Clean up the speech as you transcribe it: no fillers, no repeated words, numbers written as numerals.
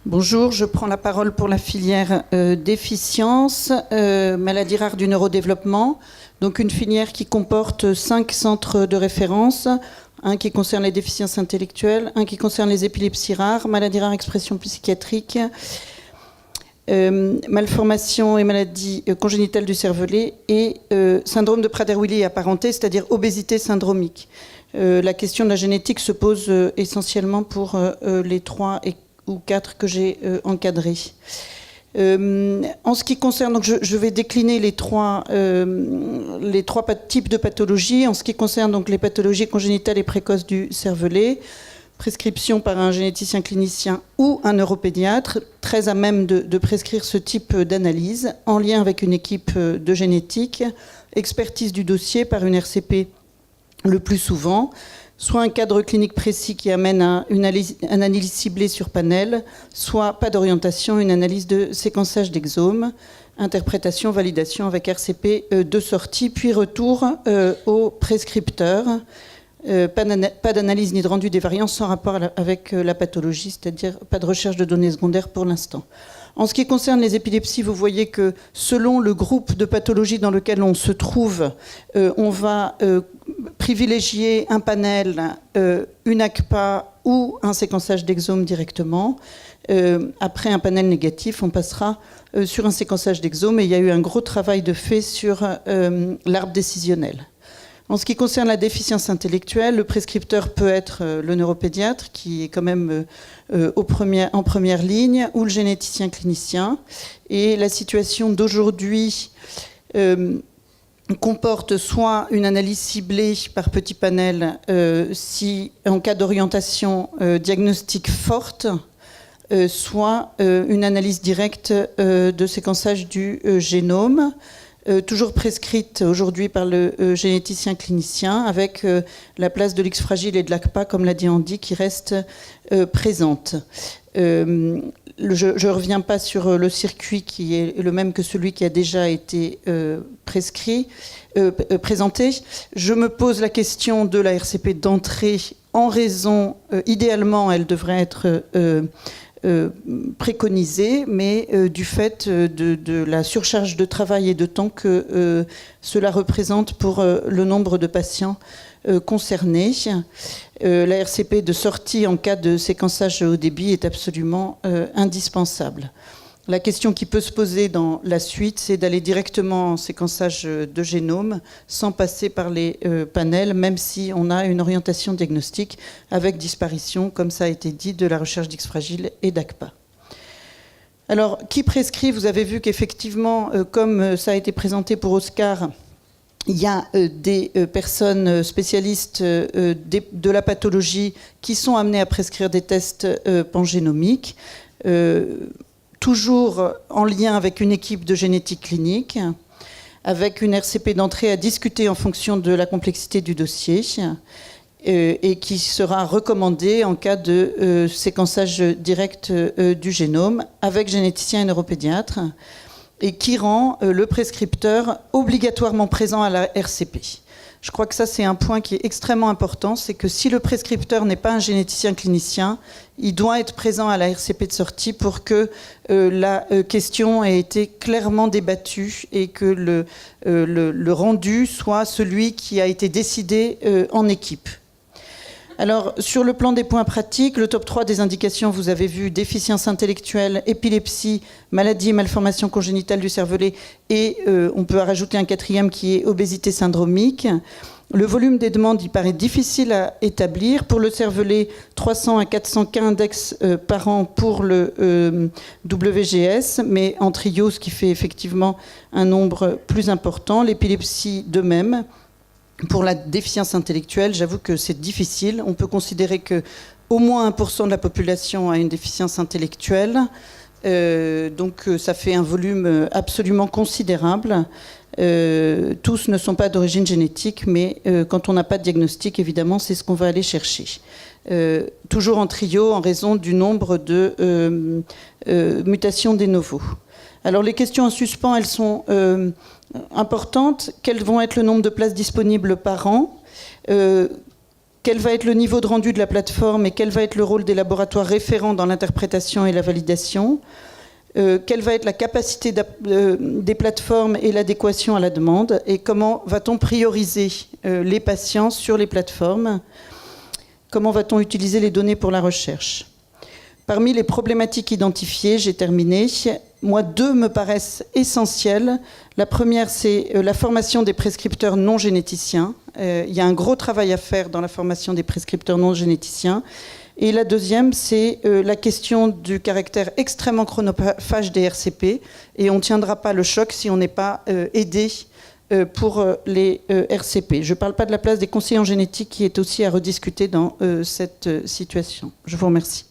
Bonjour, je prends la parole pour la filière déficience, maladies rares du neurodéveloppement. Donc une filière qui comporte 5 centres de référence, un qui concerne les déficiences intellectuelles, un qui concerne les épilepsies rares, maladies rares expression psychiatrique, malformations et maladies congénitales du cervelet et syndrome de Prader-Willi apparenté, c'est-à-dire obésité syndromique. La question de la génétique se pose essentiellement pour les 3 ou 4 que j'ai encadrés. En ce qui concerne, donc je vais décliner les trois types de pathologies. En ce qui concerne donc les pathologies congénitales et précoces du cervelet, prescription par un généticien clinicien ou un neuropédiatre, très à même de prescrire ce type d'analyse, en lien avec une équipe de génétique, expertise du dossier par une RCP le plus souvent, soit un cadre clinique précis qui amène à une analyse ciblée sur panel, soit pas d'orientation, une analyse de séquençage d'exomes, interprétation, validation avec RCP de sortie, puis retour au prescripteur. Pas d'analyse ni de rendu des variants sans rapport avec la pathologie, c'est-à-dire pas de recherche de données secondaires pour l'instant. En ce qui concerne les épilepsies, vous voyez que selon le groupe de pathologies dans lequel on se trouve, on va privilégier un panel, une ACPA ou un séquençage d'exomes directement. Après un panel négatif, on passera sur un séquençage d'exomes et il y a eu un gros travail de fait sur l'arbre décisionnel. En ce qui concerne la déficience intellectuelle, le prescripteur peut être le neuropédiatre, qui est quand même en première ligne, ou le généticien clinicien. Et la situation d'aujourd'hui comporte soit une analyse ciblée par petit panel, si en cas d'orientation diagnostique forte, soit une analyse directe de séquençage du génome. Toujours prescrite aujourd'hui par le généticien clinicien, avec la place de l'X fragile et de l'ACPA, comme l'a dit Andy, qui reste présente. Je ne reviens pas sur le circuit qui est le même que celui qui a déjà été présenté. Je me pose la question de la RCP d'entrée en raison, idéalement, elle devrait être préconisée, mais du fait de la surcharge de travail et de temps que cela représente pour le nombre de patients concernés. La RCP de sortie en cas de séquençage haut débit est absolument indispensable. La question qui peut se poser dans la suite, c'est d'aller directement en séquençage de génome sans passer par les panels, même si on a une orientation diagnostique avec disparition, comme ça a été dit, de la recherche d'X fragile et d'ACPA. Alors, qui prescrit? Vous avez vu qu'effectivement, comme ça a été présenté pour Oscar, il y a des personnes spécialistes de la pathologie qui sont amenées à prescrire des tests pangénomiques. Toujours en lien avec une équipe de génétique clinique, avec une RCP d'entrée à discuter en fonction de la complexité du dossier et qui sera recommandée en cas de séquençage direct du génome avec généticien et neuropédiatre et qui rend le prescripteur obligatoirement présent à la RCP. Je crois que ça, c'est un point qui est extrêmement important, c'est que si le prescripteur n'est pas un généticien clinicien, il doit être présent à la RCP de sortie pour que la question ait été clairement débattue et que le rendu soit celui qui a été décidé en équipe. Alors, sur le plan des points pratiques, le top 3 des indications, vous avez vu déficience intellectuelle, épilepsie, maladie et malformation congénitale du cervelet, et on peut rajouter un 4e qui est obésité syndromique. Le volume des demandes, il paraît difficile à établir. Pour le cervelet, 300 à 400 cas index par an pour le WGS, mais en trio, ce qui fait effectivement un nombre plus important. L'épilepsie, de même. Pour la déficience intellectuelle, j'avoue que c'est difficile. On peut considérer qu'au moins 1% de la population a une déficience intellectuelle. Donc ça fait un volume absolument considérable. Tous ne sont pas d'origine génétique, mais quand on n'a pas de diagnostic, évidemment, c'est ce qu'on va aller chercher. Toujours en trio, en raison du nombre de mutations de novo. Alors les questions en suspens, elles sont importantes. Quels vont être le nombre de places disponibles par an ? Quel va être le niveau de rendu de la plateforme et quel va être le rôle des laboratoires référents dans l'interprétation et la validation? Quelle va être la capacité des plateformes et l'adéquation à la demande? Et comment va-t-on prioriser les patients sur les plateformes? Comment va-t-on utiliser les données pour la recherche? Parmi les problématiques identifiées, j'ai terminé. Moi, 2 me paraissent essentielles. La première, c'est la formation des prescripteurs non généticiens. Il y a un gros travail à faire dans la formation des prescripteurs non généticiens. Et la deuxième, c'est la question du caractère extrêmement chronophage des RCP. Et on ne tiendra pas le choc si on n'est pas aidé pour les RCP. Je ne parle pas de la place des conseillers en génétique qui est aussi à rediscuter dans cette situation. Je vous remercie.